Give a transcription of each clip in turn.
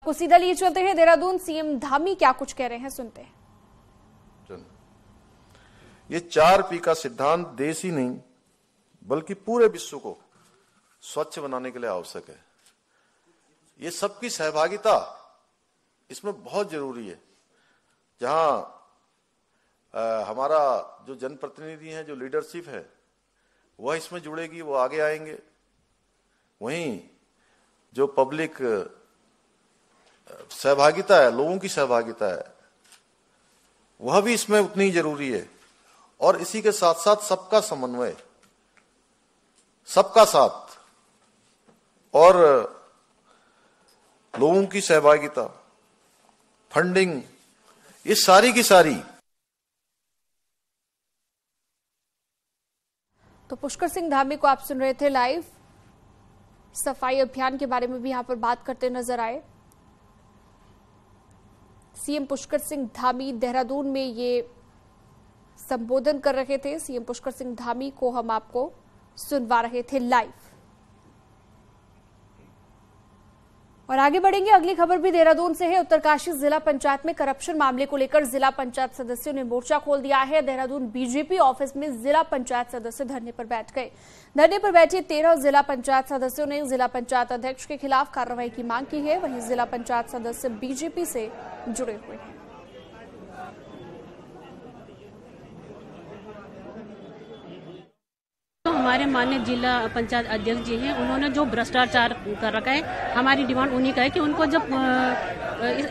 कुछ सीधा लिए चलते हैं देहरादून। सीएम धामी क्या कुछ कह रहे हैं, सुनते हैं। ये 4P का सिद्धांत देश ही नहीं बल्कि पूरे विश्व को स्वच्छ बनाने के लिए आवश्यक है। ये सबकी सहभागिता इसमें बहुत जरूरी है। जहां हमारा जो जनप्रतिनिधि है, जो लीडरशिप है, वह इसमें जुड़ेगी, वो आगे आएंगे। वहीं जो पब्लिक सहभागिता है, लोगों की सहभागिता है, वह भी इसमें उतनी जरूरी है। और इसी के साथ साथ सबका समन्वय, सबका साथ और लोगों की सहभागिता, फंडिंग, ये सारी की सारी। तो पुष्कर सिंह धामी को आप सुन रहे थे लाइव। सफाई अभियान के बारे में भी यहां पर बात करते नजर आए सीएम पुष्कर सिंह धामी। देहरादून में ये संबोधन कर रहे थे। सीएम पुष्कर सिंह धामी को हम आपको सुनवा रहे थे लाइव। और आगे बढ़ेंगे, अगली खबर भी देहरादून से है। उत्तरकाशी जिला पंचायत में करप्शन मामले को लेकर जिला पंचायत सदस्यों ने मोर्चा खोल दिया है। देहरादून बीजेपी ऑफिस में जिला पंचायत सदस्य धरने पर बैठ गए। धरने पर बैठे 13 जिला पंचायत सदस्यों ने जिला पंचायत अध्यक्ष के खिलाफ कार्रवाई की मांग की है। वहीं जिला पंचायत सदस्य बीजेपी से जुड़े हुए हैं। तो हमारे माननीय जिला पंचायत अध्यक्ष जी हैं, उन्होंने जो भ्रष्टाचार कर रखा है, हमारी डिमांड उन्हीं का है कि उनको जब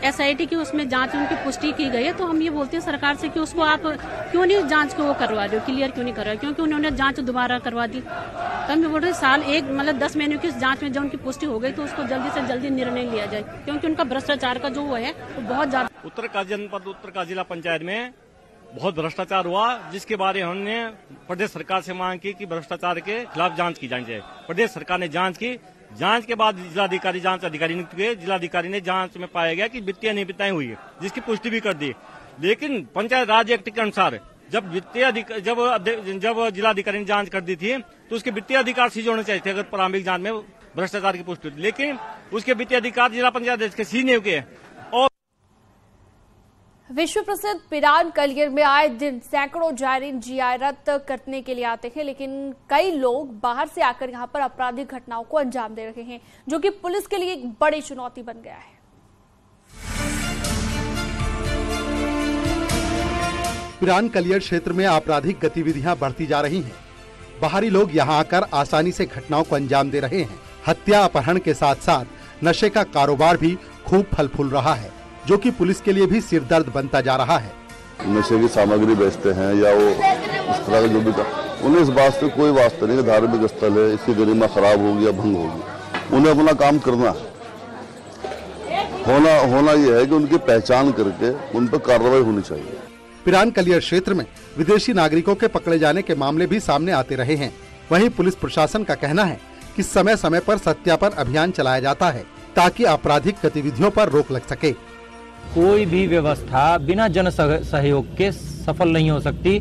SIT की उसमें जांच उनकी पुष्टि की गई है, तो हम ये बोलते हैं सरकार से कि उसको आप क्यों नहीं जांच को वो करवा रहे हो, क्लियर क्यों नहीं कर रहे हो, क्योंकि उन्होंने जांच दोबारा करवा दी। तो हम ये बोल रहे हैं साल एक मतलब 10 महीने की जांच में जब उनकी पुष्टि हो गई तो उसको जल्दी से जल्दी निर्णय लिया जाए, क्योंकि उनका भ्रष्टाचार का जो वो है वो बहुत ज्यादा। उत्तरकाशी जनपद उत्तरकाशी जिला पंचायत में बहुत भ्रष्टाचार हुआ, जिसके बारे में हमने प्रदेश सरकार से मांग की कि भ्रष्टाचार के खिलाफ जांच की जानी चाहिए। प्रदेश सरकार ने जांच की, जांच के बाद जिलाधिकारी जांच अधिकारी नियुक्त हुए। जिलाधिकारी ने जांच में पाया गया कि वित्तीय अनियमितताएं हुई है, जिसकी पुष्टि भी कर दी। लेकिन पंचायत राज एक्ट के अनुसार जब जब जिलाधिकारी ने जांच कर दी थी तो उसके वित्तीय अधिकार सीज होने चाहिए थे अगर प्रारंभिक जांच में भ्रष्टाचार की पुष्टि हुई। लेकिन उसके वित्तीय अधिकार जिला पंचायत अध्यक्ष के सीज नहीं हुए। विश्व प्रसिद्ध पिरान कलियर में आए दिन सैकड़ों जायरीन जियारत करने के लिए आते हैं, लेकिन कई लोग बाहर से आकर यहां पर आपराधिक घटनाओं को अंजाम दे रहे हैं, जो कि पुलिस के लिए एक बड़ी चुनौती बन गया है। पिरान कलियर क्षेत्र में आपराधिक गतिविधियां बढ़ती जा रही हैं। बाहरी लोग यहां आकर आसानी से घटनाओं को अंजाम दे रहे हैं। हत्या, अपहरण के साथ साथ नशे का कारोबार भी खूब फल फूल रहा है, जो कि पुलिस के लिए भी सिरदर्द बनता जा रहा है। नशे की सामग्री बेचते हैं या वो इस तरह का जो भी उन्हें इस बात से कोई वास्ता नहीं कि धार्मिक स्थल है, इसकी गरिमा खराब होगी या भंग होगी। उन्हें अपना काम करना होना यह है कि उनकी पहचान करके उन पर कार्रवाई होनी चाहिए। पिरान कलियर क्षेत्र में विदेशी नागरिकों के पकड़े जाने के मामले भी सामने आते रहे हैं। वहीं पुलिस प्रशासन का कहना है कि समय समय पर सत्यापन अभियान चलाया जाता है ताकि आपराधिक गतिविधियों पर रोक लग सके। कोई भी व्यवस्था बिना जन सहयोग के सफल नहीं हो सकती।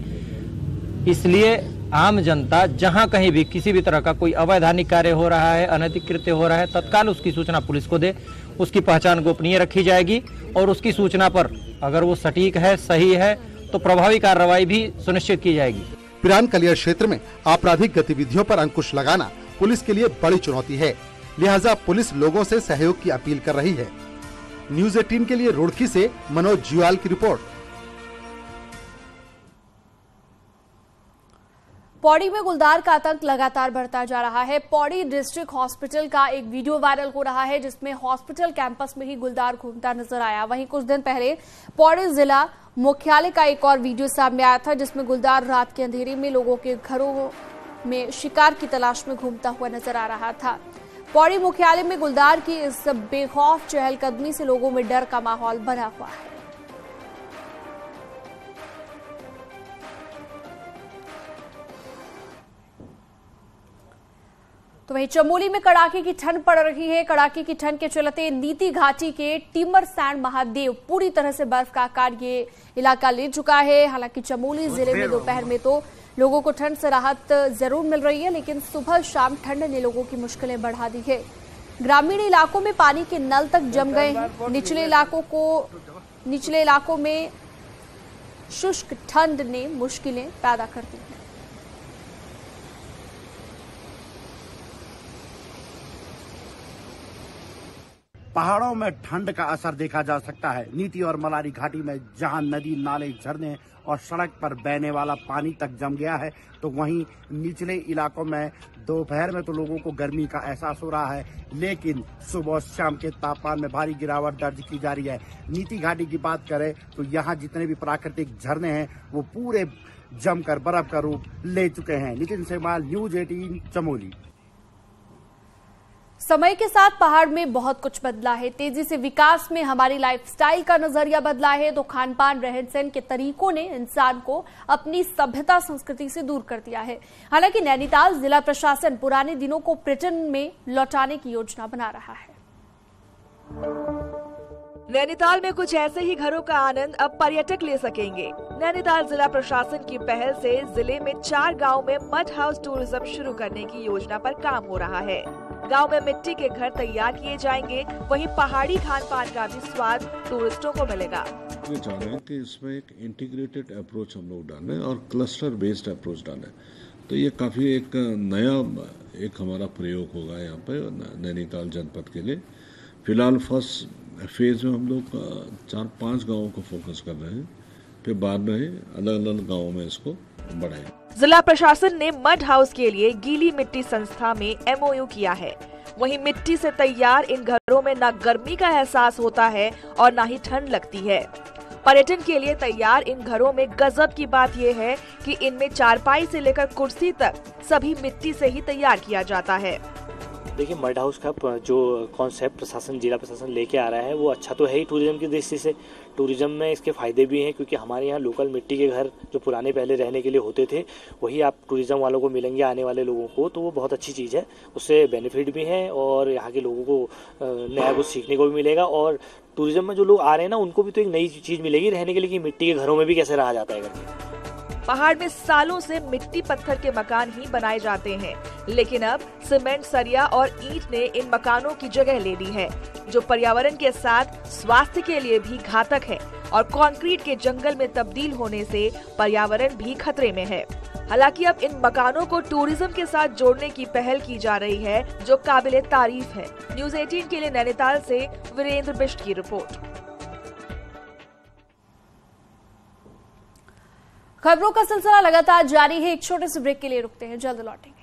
इसलिए आम जनता जहां कहीं भी किसी भी तरह का कोई अवैधानिक कार्य हो रहा है, अनैतिक कृत्य हो रहा है, तत्काल उसकी सूचना पुलिस को दे। उसकी पहचान गोपनीय रखी जाएगी और उसकी सूचना पर अगर वो सटीक है, सही है, तो प्रभावी कार्रवाई भी सुनिश्चित की जाएगी। पिरान कलियर क्षेत्र में आपराधिक गतिविधियों पर अंकुश लगाना पुलिस के लिए बड़ी चुनौती है, लिहाजा पुलिस लोगों से सहयोग की अपील कर रही है। न्यूज़ 18 के लिए रुड़की से मनोज जुआल की रिपोर्ट। पौड़ी में गुलदार का आतंक लगातार बढ़ता जा रहा है। पौड़ी डिस्ट्रिक्ट हॉस्पिटल का एक वीडियो वायरल हो रहा है, जिसमें हॉस्पिटल कैंपस में ही गुलदार घूमता नजर आया। वहीं कुछ दिन पहले पौड़ी जिला मुख्यालय का एक और वीडियो सामने आया था, जिसमें गुलदार रात के अंधेरे में लोगों के घरों में शिकार की तलाश में घूमता हुआ नजर आ रहा था। पौड़ी मुख्यालय में गुलदार की इस बेखौफ चहलकदमी से लोगों में डर का माहौल बना हुआ है। तो वहीं चमोली में कड़ाके की ठंड पड़ रही है। कड़ाके की ठंड के चलते नीति घाटी के टिमर सैंड महादेव पूरी तरह से बर्फ का आकार ये इलाका ले चुका है। हालांकि चमोली जिले में दोपहर में तो लोगों को ठंड से राहत जरूर मिल रही है, लेकिन सुबह शाम ठंड ने लोगों की मुश्किलें बढ़ा दी है। ग्रामीण इलाकों में पानी के नल तक जम गए हैं। निचले इलाकों में शुष्क ठंड ने मुश्किलें पैदा कर दी हैं। पहाड़ों में ठंड का असर देखा जा सकता है। नीति और मलारी घाटी में जहां नदी, नाले, झरने और सड़क पर बहने वाला पानी तक जम गया है, तो वहीं निचले इलाकों में दोपहर में तो लोगों को गर्मी का एहसास हो रहा है, लेकिन सुबह शाम के तापमान में भारी गिरावट दर्ज की जा रही है। नीति घाटी की बात करें तो यहाँ जितने भी प्राकृतिक झरने हैं वो पूरे जमकर बर्फ का रूप ले चुके हैं। नितिन सेमाल, न्यूज 18, चमोली। समय के साथ पहाड़ में बहुत कुछ बदला है। तेजी से विकास में हमारी लाइफस्टाइल का नजरिया बदला है, तो खान पान, रहन सहन के तरीकों ने इंसान को अपनी सभ्यता, संस्कृति से दूर कर दिया है। हालांकि नैनीताल जिला प्रशासन पुराने दिनों को पर्यटन में लौटाने की योजना बना रहा है। नैनीताल में कुछ ऐसे ही घरों का आनंद अब पर्यटक ले सकेंगे। नैनीताल जिला प्रशासन की पहल से जिले में 4 गांव में मड हाउस टूरिज्म शुरू करने की योजना पर काम हो रहा है। गांव में मिट्टी के घर तैयार किए जाएंगे, वहीं पहाड़ी खान पान का भी स्वाद टूरिस्टों को मिलेगा। ये चाह रहे हैं कि इसमें एक इंटीग्रेटेड अप्रोच हम लोग डालें और क्लस्टर बेस्ड अप्रोच डालें, तो ये काफ़ी एक नया एक हमारा प्रयोग होगा यहाँ पे नैनीताल जनपद के लिए। फिलहाल फर्स्ट फेज में हम लोग 4-5 गाँवों को फोकस कर रहे हैं, फिर बाद में अलग अलग गाँवों में इसको बढ़ाएं। जिला प्रशासन ने मड हाउस के लिए गीली मिट्टी संस्था में MOU किया है। वहीं मिट्टी से तैयार इन घरों में न गर्मी का एहसास होता है और न ही ठंड लगती है। पर्यटन के लिए तैयार इन घरों में गजब की बात यह है कि इनमें चारपाई से लेकर कुर्सी तक सभी मिट्टी से ही तैयार किया जाता है। देखिए, मड हाउस का जो कॉन्सेप्ट जिला प्रशासन लेके आ रहा है वो अच्छा तो है ही टूरिज्म की दृष्टि से। टूरिज्म में इसके फायदे भी हैं, क्योंकि हमारे यहाँ लोकल मिट्टी के घर जो पुराने पहले रहने के लिए होते थे वही आप टूरिज्म वालों को मिलेंगे, आने वाले लोगों को, तो वो बहुत अच्छी चीज़ है। उससे बेनिफिट भी है और यहाँ के लोगों को नया कुछ सीखने को भी मिलेगा, और टूरिज्म में जो लोग आ रहे हैं ना उनको भी तो एक नई चीज़ मिलेगी रहने के लिए कि मिट्टी के घरों में भी कैसे रहा जाता है करके। पहाड़ में सालों से मिट्टी पत्थर के मकान ही बनाए जाते हैं, लेकिन अब सीमेंट, सरिया और ईंट ने इन मकानों की जगह ले ली है, जो पर्यावरण के साथ स्वास्थ्य के लिए भी घातक है और कंक्रीट के जंगल में तब्दील होने से पर्यावरण भी खतरे में है। हालांकि अब इन मकानों को टूरिज्म के साथ जोड़ने की पहल की जा रही है, जो काबिले तारीफ है। न्यूज 18 के लिए नैनीताल से वीरेंद्र बिष्ट की रिपोर्ट। खबरों का सिलसिला लगातार जारी है। एक छोटे से ब्रेक के लिए रुकते हैं, जल्द लौटेंगे।